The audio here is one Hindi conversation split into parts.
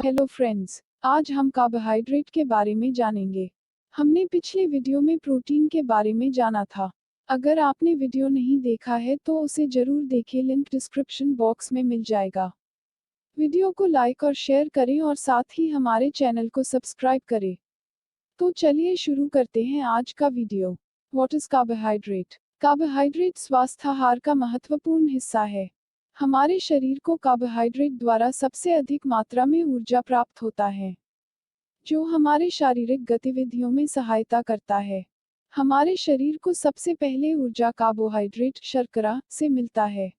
हेलो फ्रेंड्स, आज हम कार्बोहाइड्रेट के बारे में जानेंगे। हमने पिछले वीडियो में प्रोटीन के बारे में जाना था। अगर आपने वीडियो नहीं देखा है तो उसे जरूर देखें, लिंक डिस्क्रिप्शन बॉक्स में मिल जाएगा। वीडियो को लाइक और शेयर करें और साथ ही हमारे चैनल को सब्सक्राइब करें। तो चलिए शुरू करते हैं आज का video. What is carbohydrate? Carbohydrate स्वास्थ्याहार का महत्वपूर्ण हिस्सा है। हमारे शरीर को कार्बोहाइड्रेट द्वारा सबसे अधिक मात्रा में ऊर्जा प्राप्त होता है, जो हमारे शारीरिक गतिविधियों में सहायता करता है। हमारे शरीर को सबसे पहले ऊर्जा कार्बोहाइड्रेट शर्करा से मिलता है।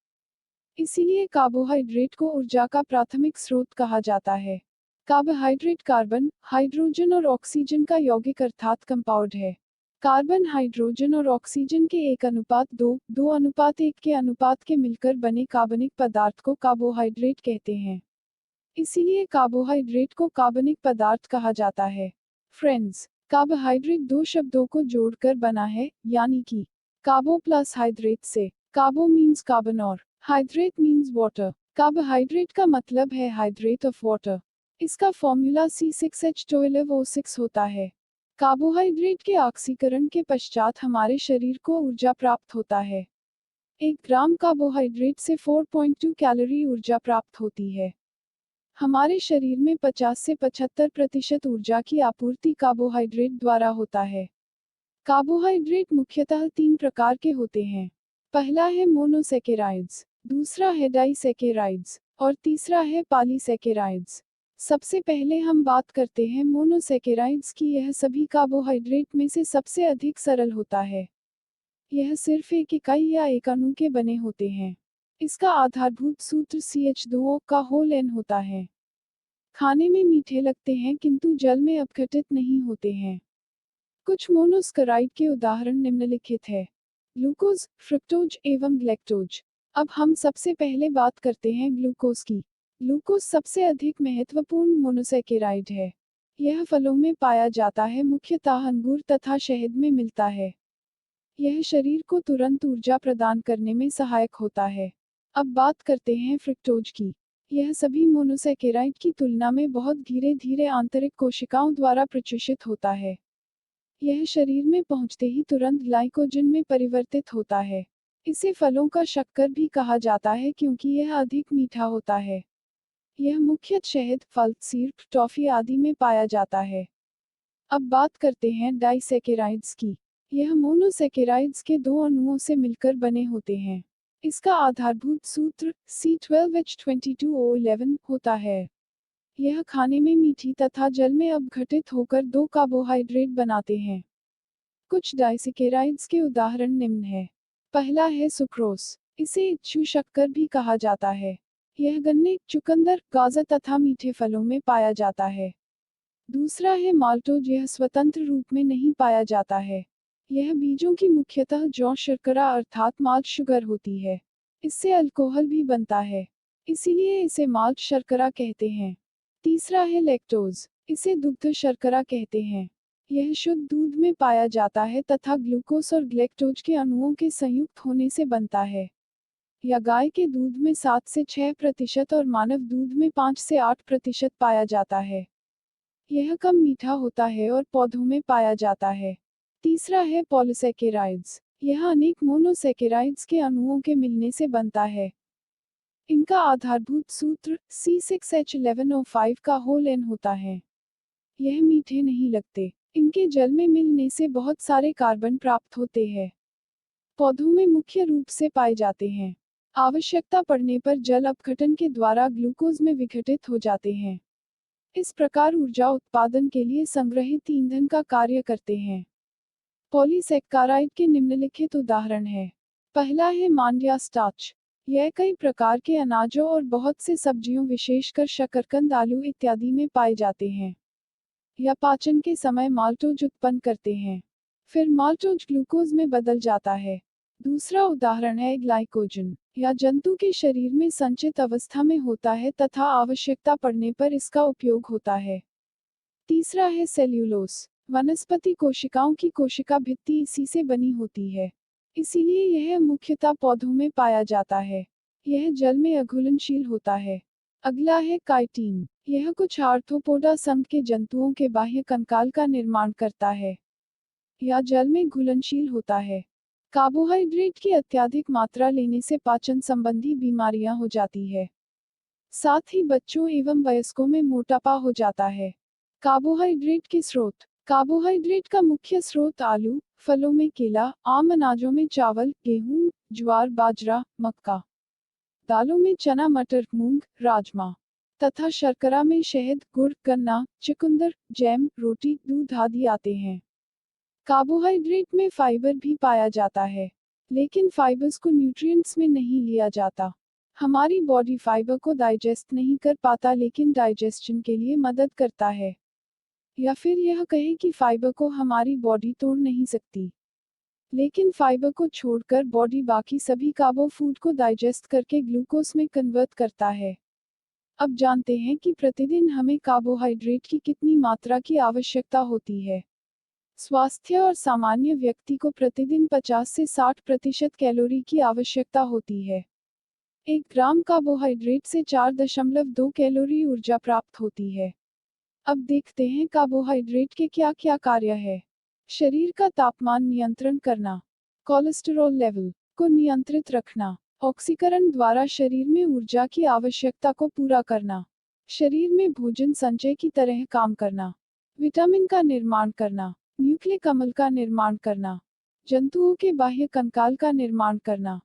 इसीलिए कार्बोहाइड्रेट को ऊर्जा का प्राथमिक स्रोत कहा जाता है। कार्बोहाइड्रेट कार्बन, हाइड्रोजन और ऑक्सीजन का यौगिक अर्थात कंपाउंड है। कार्बन, हाइड्रोजन और ऑक्सीजन के 1:2:1 के अनुपात के मिलकर बने कार्बनिक पदार्थ को कार्बोहाइड्रेट कहते हैं। इसीलिए कार्बोहाइड्रेट को कार्बनिक पदार्थ कहा जाता है। फ्रेंड्स, कार्बोहाइड्रेट दो शब्दों को जोड़कर बना है, यानी कि कार्बो प्लस हाइड्रेट से। कार्बो मीन्स कार्बन और हाइड्रेट मीन्स वाटर। कार्बोहाइड्रेट का मतलब है हाइड्रेट ऑफ वाटर। इसका फॉर्मूला C6H12O6 होता है। कार्बोहाइड्रेट के ऑक्सीकरण के पश्चात हमारे शरीर को ऊर्जा प्राप्त होता है। 1 ग्राम कार्बोहाइड्रेट से 4.2 कैलोरी ऊर्जा प्राप्त होती है। हमारे शरीर में 50 से 75% ऊर्जा की आपूर्ति कार्बोहाइड्रेट द्वारा होता है। कार्बोहाइड्रेट मुख्यतः 3 प्रकार के होते हैं। पहला है मोनोसैकेराइड्स, दूसरा है डाइसैकेराइड्स और तीसरा है पॉलीसैकेराइड्स। सबसे पहले हम बात करते हैं मोनोसैकेराइड्स की। यह सभी कार्बोहाइड्रेट में से सबसे अधिक सरल होता है। यह सिर्फ एक इकाई या एक अणु के बने होते हैं। इसका आधारभूत सूत्र CH2O का होल N होता है। खाने में मीठे लगते हैं किंतु जल में अपघटित नहीं होते हैं। कुछ मोनोसैकेराइड के उदाहरण निम्नलिखित है: ग्लूकोज, फ्रुक्टोज एवं ग्लैक्टोज। अब हम सबसे पहले बात करते हैं ग्लूकोज की। ग्लूकोज सबसे अधिक महत्वपूर्ण मोनोसैकेराइड है। यह फलों में पाया जाता है, मुख्यतः अंगूर तथा शहद में मिलता है। यह शरीर को तुरंत ऊर्जा प्रदान करने में सहायक होता है। अब बात करते हैं फ्रुक्टोज की। यह सभी मोनोसैकेराइड की तुलना में बहुत धीरे धीरे आंतरिक कोशिकाओं द्वारा प्रचुषित होता है। यह शरीर में पहुंचते ही तुरंत ग्लाइकोजन में परिवर्तित होता है। इसे फलों का शक्कर भी कहा जाता है क्योंकि यह अधिक मीठा होता है। यह मुख्यतः शहद, फल, सिरप, टॉफी आदि में पाया जाता है। अब बात करते हैं डाइसैकेराइड्स की। यह मोनोसैकेराइड्स के दो अणुओं से मिलकर बने होते हैं। इसका आधारभूत सूत्र C12H22O11 होता है। यह खाने में मीठी तथा जल में अपघटित होकर दो कार्बोहाइड्रेट बनाते हैं। कुछ डाइसैकेराइड्स के उदाहरण निम्न है। पहला है सुक्रोज। इसे इच्छु शक्कर भी कहा जाता है। यह गन्ने, चुकंदर, गाजर तथा मीठे फलों में पाया जाता है। दूसरा है माल्टोज। यह स्वतंत्र रूप में नहीं पाया जाता है। यह बीजों की मुख्यतः जौ शर्करा अर्थात माल्ट शुगर होती है। इससे अल्कोहल भी बनता है, इसीलिए इसे माल्ट शर्करा कहते हैं। तीसरा है लैक्टोज। इसे दुग्ध शर्करा कहते हैं। यह शुद्ध दूध में पाया जाता है तथा ग्लूकोज और ग्लैक्टोज के अणुओं के संयुक्त होने से बनता है। यह गाय के दूध में 7 से 6% और मानव दूध में 5 से 8% पाया जाता है। यह कम मीठा होता है और पौधों में पाया जाता है। तीसरा है पॉलीसैकेराइड्स। यह अनेक मोनोसैकेराइड्स के अणुओं के मिलने से बनता है। इनका आधारभूत सूत्र C6H11O5 का होल N होता है। यह मीठे नहीं लगते। इनके जल में मिलने से बहुत सारे कार्बन प्राप्त होते हैं। पौधों में मुख्य रूप से पाए जाते हैं। आवश्यकता पड़ने पर जल अपघटन के द्वारा ग्लूकोज में विघटित हो जाते हैं। इस प्रकार ऊर्जा उत्पादन के लिए संग्रहित ईंधन का कार्य करते हैं। पॉलीसैकेराइड के निम्नलिखित उदाहरण हैं। पहला है मांड्या स्टार्च। यह कई प्रकार के अनाजों और बहुत से सब्जियों विशेषकर शकरकंद, आलू इत्यादि में पाए जाते हैं। यह पाचन के समय माल्टोज उत्पन्न करते हैं। फिर माल्टोज ग्लूकोज में बदल जाता है। दूसरा उदाहरण है ग्लाइकोजन। यह जंतु के शरीर में संचित अवस्था में होता है तथा आवश्यकता पड़ने पर इसका उपयोग होता है। तीसरा है सेल्यूलोस। वनस्पति कोशिकाओं की कोशिका भित्ति इसी से बनी होती है, इसीलिए यह मुख्यतः पौधों में पाया जाता है। यह जल में अघुलनशील होता है। अगला है काइटिन। यह कुछ आर्थ्रोपोडा संघ के जंतुओं के बाह्य कंकाल का निर्माण करता है या जल में घुलनशील होता है। कार्बोहाइड्रेट की अत्यधिक मात्रा लेने से पाचन संबंधी बीमारियां हो जाती है। साथ ही बच्चों एवं वयस्कों में मोटापा हो जाता है। कार्बोहाइड्रेट के स्रोत। कार्बोहाइड्रेट का मुख्य स्रोत आलू, फलों में केला, आम अनाजों में चावल, गेहूं, ज्वार, बाजरा, मक्का, दालों में चना, मटर, मूंग, राजमा तथा शर्करा में शहद, गुड़, गन्ना, चुकंदर, जैम, रोटी, दूध आदि आते हैं। कार्बोहाइड्रेट में फाइबर भी पाया जाता है, लेकिन फाइबर्स को न्यूट्रिएंट्स में नहीं लिया जाता। हमारी बॉडी फाइबर को डाइजेस्ट नहीं कर पाता, लेकिन डाइजेशन के लिए मदद करता है। या फिर यह कहें कि फाइबर को हमारी बॉडी तोड़ नहीं सकती, लेकिन फाइबर को छोड़कर बॉडी बाकी सभी कार्बो फूड को डाइजेस्ट करके ग्लूकोज में कन्वर्ट करता है। अब जानते हैं कि प्रतिदिन हमें कार्बोहाइड्रेट की कितनी मात्रा की आवश्यकता होती है। स्वास्थ्य और सामान्य व्यक्ति को प्रतिदिन 50 से 60% कैलोरी की आवश्यकता होती है। 1 ग्राम कार्बोहाइड्रेट से 4.2 कैलोरी ऊर्जा प्राप्त होती है। अब देखते हैं कार्बोहाइड्रेट के क्या क्या कार्य है। शरीर का तापमान नियंत्रण करना, कोलेस्टेरॉल लेवल को नियंत्रित रखना, ऑक्सीकरण द्वारा शरीर में ऊर्जा की आवश्यकता को पूरा करना, शरीर में भोजन संचय की तरह काम करना, विटामिन का निर्माण करना, न्यूक्लिक अम्ल का निर्माण करना, जंतुओं के बाह्य कंकाल का निर्माण करना,